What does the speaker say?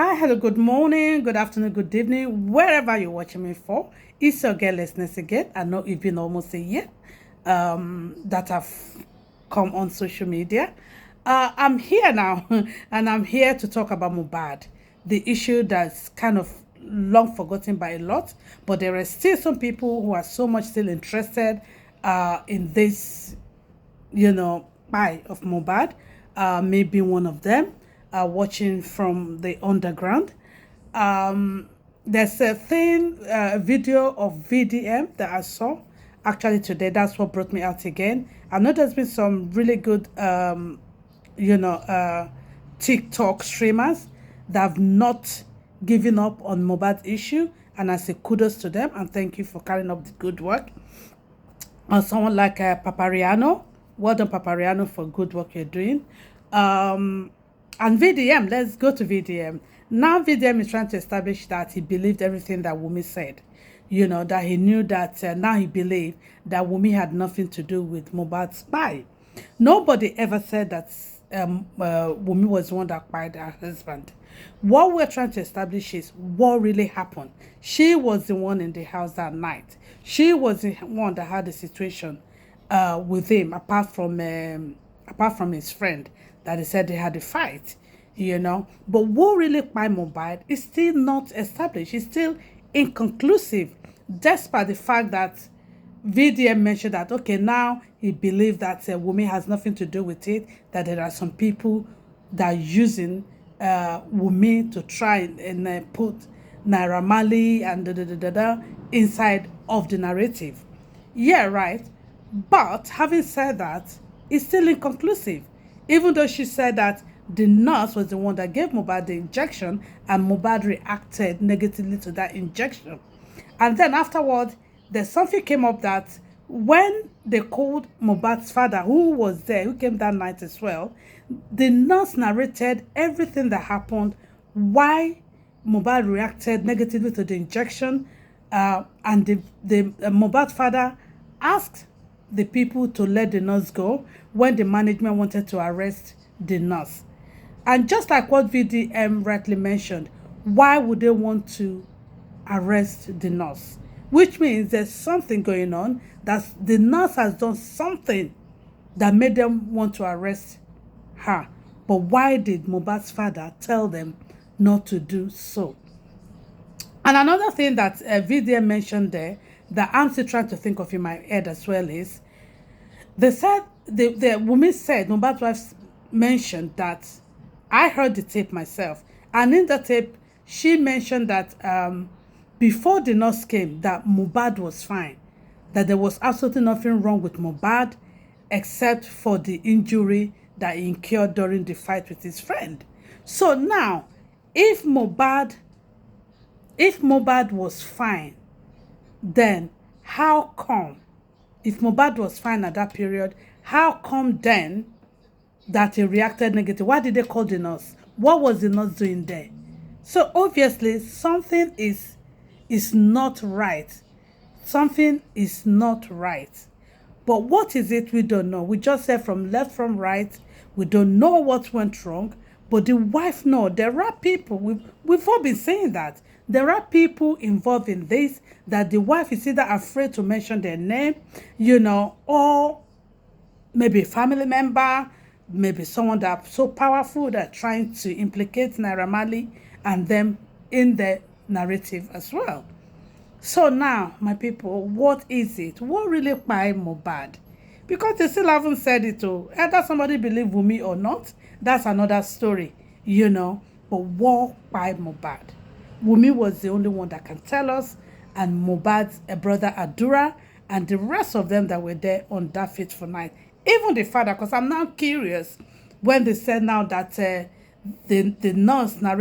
Hi, hello, good morning, good afternoon, good evening, wherever you're watching me for. It's your girl, listeners again. I know it's been almost a year that I've come on social media. I'm here now, and I'm here to talk about Mohbad, the issue that's kind of long forgotten by a lot, but there are still some people who are so much still interested in this pie of Mohbad, maybe one of them, watching from the underground. There's a video of VDM that I saw actually today. That's what brought me out again. I know there's been some really good, you know, uh, TikTok streamers that have not given up on Mohbad issue, and I say kudos to them and thank you for carrying up the good work. Someone like Papariano. Well done, Papariano, for good work you're doing. And VDM, let's go to VDM. Now VDM is trying to establish that he believed everything that Wumi said. That he knew that now he believed that Wumi had nothing to do with Mohbad's spy. Nobody ever said that Wumi was the one that fired her husband. What we're trying to establish is what really happened. She was the one in the house that night. She was the one that had the situation with him, apart from his friend that he said they had a fight. But what really fired Mohbad is still not established. It's still inconclusive, despite the fact that VDM mentioned that, okay, now he believed that Wumi has nothing to do with it, that there are some people that are using Wumi to try and put Naira Marley and inside of the narrative. Yeah, right. But having said that, it's still inconclusive. Even though she said that the nurse was the one that gave Mohbad the injection and Mohbad reacted negatively to that injection. And then afterward, there's something came up that when they called Mohbad's father, who was there, who came that night as well, the nurse narrated everything that happened, why Mohbad reacted negatively to the injection, and the Mohbad father asked the people to let the nurse go when the management wanted to arrest the nurse. And just like what VDM rightly mentioned, why would they want to arrest the nurse? Which means there's something going on, that the nurse has done something that made them want to arrest her. But why did Mohbad's father tell them not to do so? And another thing that VDM mentioned there that I'm still trying to think of in my head as well is, they said, the woman said, Mohbad's wife mentioned that, I heard the tape myself, and in the tape, she mentioned that before the nurse came, that Mohbad was fine, that there was absolutely nothing wrong with Mohbad except for the injury that he incurred during the fight with his friend. So now, if Mohbad was fine, then how come, if Mohbad was fine at that period, how come then that he reacted negative? Why did they call the nurse? What was the nurse doing there? So obviously something is not right. Something is not right. But what is it? We don't know. We just said from left, from right. We don't know what went wrong. But the wife knows. There are people, we've all been saying that. There are people involved in this, that the wife is either afraid to mention their name, or maybe a family member, maybe someone that's so powerful that trying to implicate Naira Marley and them in the narrative as well. So now, my people, what is it? What really by Mohbad? Because they still haven't said it to either somebody believe Wumi or not. That's another story, But what by Mohbad? Wumi was the only one that can tell us, and Mohbad's brother Adura, and the rest of them that were there on that fateful night. Even the father, because I'm now curious when they said now that the nurse narrated